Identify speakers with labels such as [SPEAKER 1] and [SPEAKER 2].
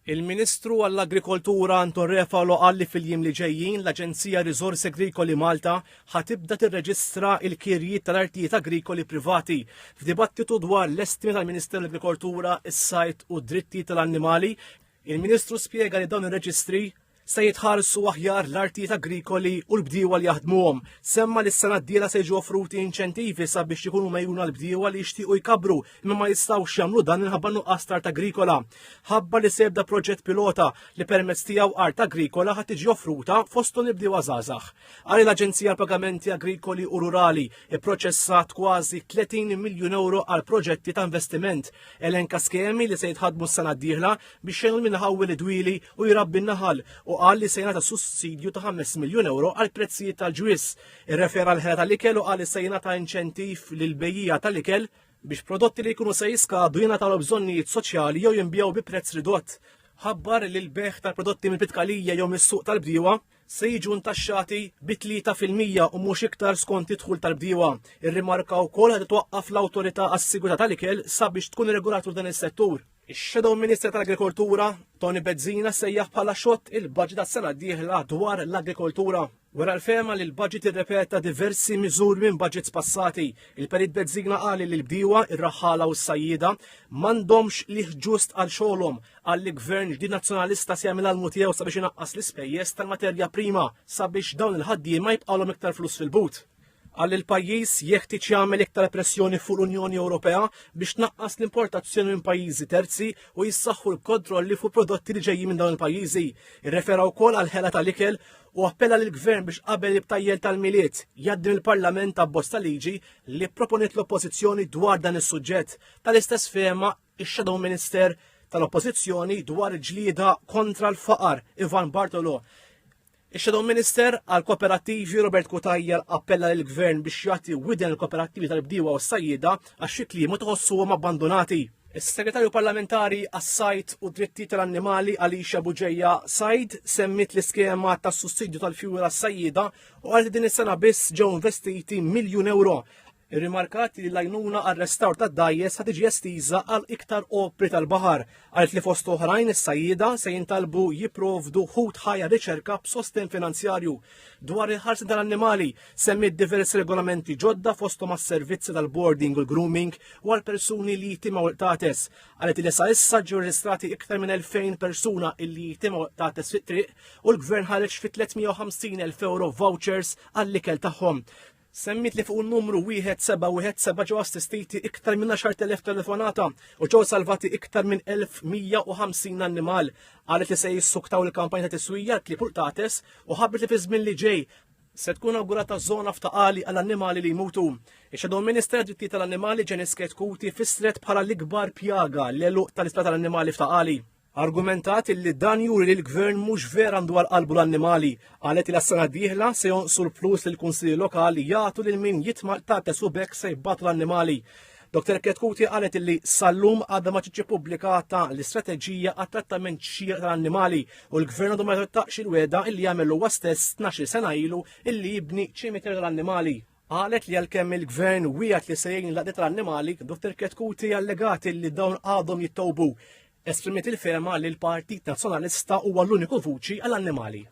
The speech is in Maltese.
[SPEAKER 1] Il-Ministru għall-Agrikoltura Anton Refalo qal li fil-jiem li ġejjin l-Aġenzija Riżorsi Agrikoli Malta ħatibda tirreġistra l-kirjiet tal-artijiet agrikoli privati. F'dibattitu dwar l-estimi tal-Ministeru tal-Agrikoltura, is-sajt u d-drittijiet tal-annimali, il-Ministru spjega li dawn ir-reġistri se jitħarsu aħjar l-artijiet agrikoli u l-bdiewa li jaħdmuhom. Semma li s-sena d-diela se jiġu offruti inċentivi sabiex ikunu mejjuna l-bdiewa li jixtiequ jkabru imma ma jistgħux jagħmlu dan minħabba nuqqas art agrikola. Ħabba li se jibda proġett pilota li permezz tiegħu art agrikola ħadd tiġi offruta fosthom l-bdiewa żgħażagħ. Għal l-Aġenzija għall Pagamenti Agrikoli u Rurali ipproċessat kważi 30 miljun euro għal proġetti ta' investiment. Elenka skemi li se jitħadmu s-sena d-dieħla biex jgħinu minħawwi l-idwili u jrabbi n-naħal u qal li se jingħata sussidju ta' 5 miljun euro għal prezzijiet tal-ġwies. Irrefera l-ħela tal-ikel u qal li se jingħata inċentiv lill-bejjija tal-ikel biex prodotti li jkunu se jiskadu jingħataw bżonnijiet soċjali jew jinbjew bi prezz ridott. Ħabbar li l-beħ tal-prodotti mill-bitkalija jew mis-suq tal-bdiewa se jiġu ntaxxati bi 3% u mhux iktar skont idħul tal-bdiewa. Irrimarka wkoll ħad twaqqaf l-Awtorità għas-Sigurtà tal-Ikel sabiex tkun regolatur dan is-settur. Ix-Shadow Minister tal-Agrikoltura, Tony Bezzina, sejjaħ bħala xott il-budget tas-sena d-dieħla dwar l-agrikoltura. Wara l-fema li l-budget irrepeta diversi miżuri minn budgets passati, il-Perit Bezzina qal li l-bdiewa, ir-raħħala u s-sajjieda m'għandhomx liħ ġust għal xogħolhom għal li gvern ġdid nazzjonalista se jagħmel almu tiegħu sabiex inaqqas l-ispejjeż tal-materja prima sabiex dawn il-ħaddiema jibqgħulhom iktar flus fil-but. Għal il-pajjiż jeħtieġ jagħmel iktar pressjoni fuq l-Unjoni Ewropea biex tnaqqas l-importazzjoni minn pajjiżi terzi u jissaħħu l-kontrolli fuq prodotti li ġejjin minn dawn il-pajjiżi. Irrefera wkoll għal ħela tal-ikel u appella lill-Gvern biex qabel jibtajjel tal-miliet jaddim il-Parlament abbozz ta' liġi li proponiet l-Oppożizzjoni dwar dan is-suġġett. Tal-istess fehma ix-Shadow Minister tal-Oppożizzjoni dwar il-ġlieda kontra l-faqar Ivan Bartolo. Ix-Shadow Minister għal kooperattivi Robert Kutajjar appella lill-Gvern biex jagħti widen il-kooperattivi tal-bdiewa u s-sajjieda għax xi kliem tħossuhom abbandonati. Is-Segretarju Parlamentari għas-Sajt u Drittijiet tal-Annimali Alicia Buġejja Sajd semmit l-iskema tas-sussidju tal-fjura għas-sajjieda u qalet din is-sena biss ġew investiti miljun euro. Irrimarkat li l-għajnuna għal-restawr tad-dajjes ħad tiġi estiża għal iktar opri tal-baħar. Għalet li fost oħrajn is-sajjieda se jintalbu jipprovdu ħut ħajja riċerka b'sosten finanzjarju. Dwar il-ħarsin tal-annimali semmit diversi regolamenti ġodda fosthom għas-servizzi tal-boarding u l-grooming u għal-persuni li jitimaw il-tates. Għalet li sa issa ġew reġistrati iktar minn 2000 persuna illi jitimaw il-tates fit-triq u l-Gvern ħareġ fi 350,000 euro vouchers għall-ikel tagħhom. Semmit li fuq il-numru 1717 ġew assistiti iktar minn 10,000 telefonata u ġew salvati iktar minn 1150 annimal. Qalet li se jissuktaw il-kampanja ta' tiswija l-klip u l-tates u ħabbret li fi żmien li ġej se tkun awgurata żona f'taqali għall-annimali li jmutu. Ix-Shadow Minister drittijiet tal-annimali Janice Ketkuti fissret bħala l-ikbar pjaga l-eluq tal-isptar tal-annimali f'taqali. Argumentat illi dan juri li l-Gvern mhux vera għandu għal-qalbu l-annimali. Qalet li s-sena d-dieħla se jonqsu l-flus lill kunsilli lokali jagħtu lil min jitma' tates u bekk se jbatu l-annimali. Dr. Ketkuti qalet illi sal-lum għadha ma ġietx ippubblikata l-istrateġija għat-trattament xieraq tal-annimali u l-Gvern għadu ma jtrattaqx il-weda illi jagħmel huwa stess 12 sena ilu illi jibni ċimiter tal-annimali. Qalet li għalkemm il-Gvern wieħed li se jgħin l-qdiet tal-annimali, Dr. Ketkuti allegat illi dawn għadhom jittowbu. Esprimiet il-ferma li l-Partit Nazzjonalista huwa l-uniku vuċi għall-annimali.